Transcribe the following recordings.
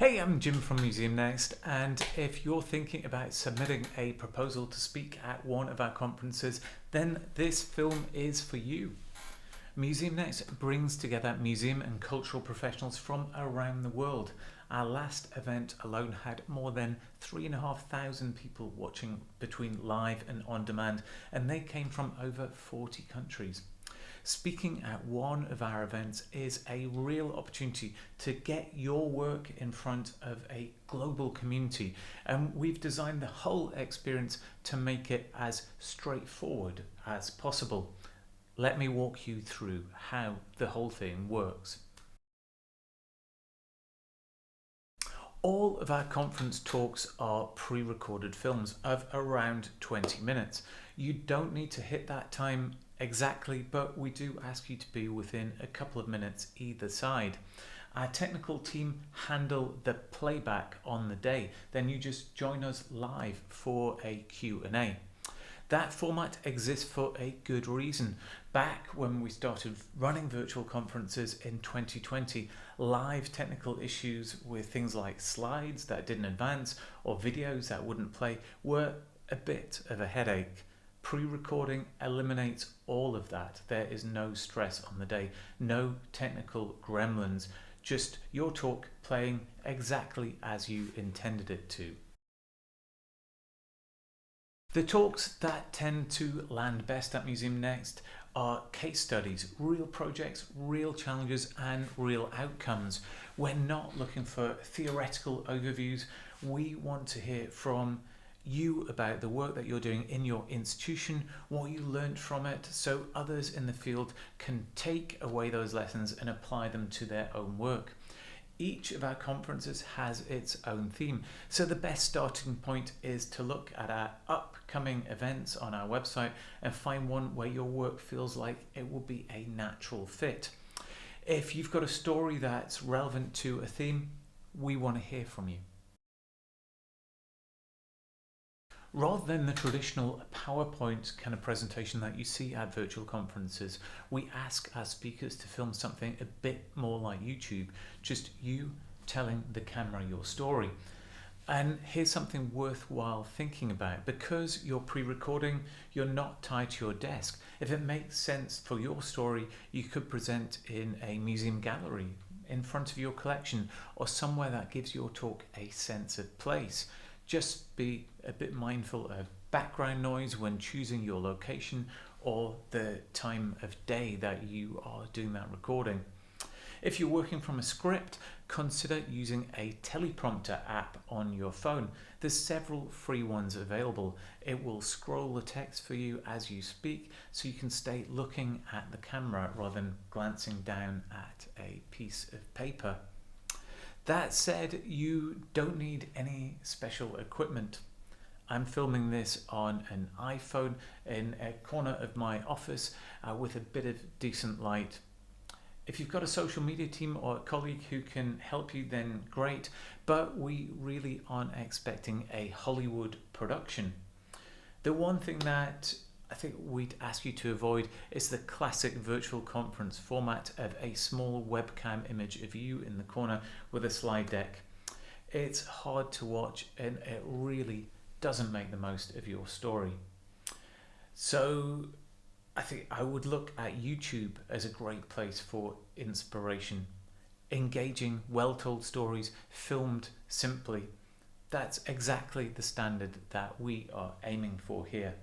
Hey, I'm Jim from MuseumNext, and if you're thinking about submitting a proposal to speak at one of our conferences, then this film is for you. MuseumNext brings together museum and cultural professionals from around the world. Our last event alone had more than 3,500 people watching between live and on demand, and they came from over 40 countries. Speaking at one of our events is a real opportunity to get your work in front of a global community, and we've designed the whole experience to make it as straightforward as possible. Let me walk you through how the whole thing works. All of our conference talks are pre-recorded films of around 20 minutes. You don't need to hit that time exactly, but we do ask you to be within a couple of minutes either side. Our technical team handle the playback on the day. Then you just join us live for a Q&A. That format exists for a good reason. Back when we started running virtual conferences in 2020, live technical issues with things like slides that didn't advance or videos that wouldn't play were a bit of a headache. Pre-recording eliminates all of that. There is no stress on the day, no technical gremlins, just your talk playing exactly as you intended it to. The talks that tend to land best at MuseumNext are case studies, real projects, real challenges and real outcomes. We're not looking for theoretical overviews. We want to hear from you about the work that you're doing in your institution, what you learned from it, so others in the field can take away those lessons and apply them to their own work. Each of our conferences has its own theme, so the best starting point is to look at our upcoming events on our website and find one where your work feels like it will be a natural fit. If you've got a story that's relevant to a theme, we want to hear from you. Rather than the traditional PowerPoint kind of presentation that you see at virtual conferences, we ask our speakers to film something a bit more like YouTube, just you telling the camera your story. And here's something worthwhile thinking about. Because you're pre-recording, you're not tied to your desk. If it makes sense for your story, you could present in a museum gallery, in front of your collection, or somewhere that gives your talk a sense of place. Just be a bit mindful of background noise when choosing your location or the time of day that you are doing that recording. If you're working from a script, consider using a teleprompter app on your phone. There's several free ones available. It will scroll the text for you as you speak, so you can stay looking at the camera rather than glancing down at a piece of paper. That said, you don't need any special equipment. I'm filming this on an iPhone in a corner of my office with a bit of decent light. If you've got a social media team or a colleague who can help you, then great, but we really aren't expecting a Hollywood production. The one thing that I think we'd ask you to avoid is the classic virtual conference format of a small webcam image of you in the corner with a slide deck. It's hard to watch and it really doesn't make the most of your story. So I think I would look at YouTube as a great place for inspiration. Engaging, well-told stories filmed simply. That's exactly the standard that we are aiming for here.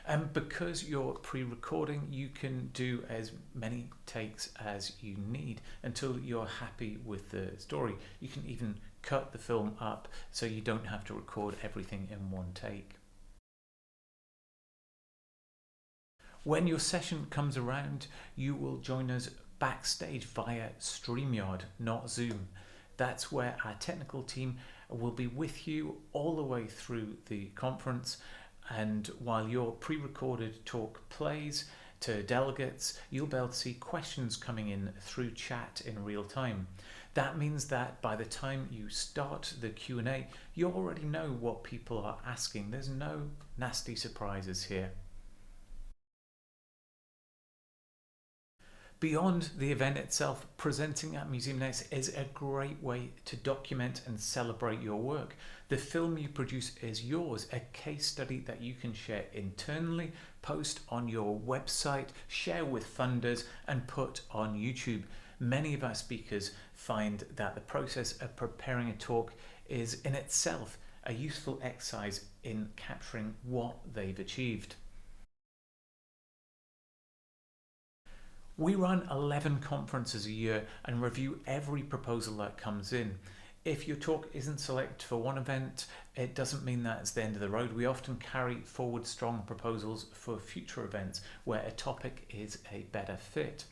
And because you're pre-recording, you can do as many takes as you need until you're happy with the story. You can even cut the film up so you don't have to record everything in one take. When your session comes around, you will join us backstage via StreamYard, not Zoom. That's where our technical team will be with you all the way through the conference. And while your pre-recorded talk plays to delegates, you'll be able to see questions coming in through chat in real time. That means that by the time you start the Q&A, you already know what people are asking. There's no nasty surprises here. Beyond the event itself, presenting at MuseumNext is a great way to document and celebrate your work. The film you produce is yours, a case study that you can share internally, post on your website, share with funders, and put on YouTube. Many of our speakers find that the process of preparing a talk is in itself a useful exercise in capturing what they've achieved. We run 11 conferences a year and review every proposal that comes in. If your talk isn't selected for one event, it doesn't mean that it's the end of the road. We often carry forward strong proposals for future events where a topic is a better fit.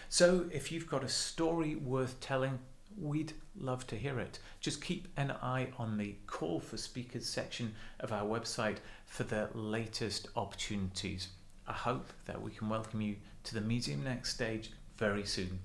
So if you've got a story worth telling, we'd love to hear it. Just keep an eye on the call for speakers section of our website for the latest opportunities. I hope that we can welcome you to the MuseumNext stage very soon.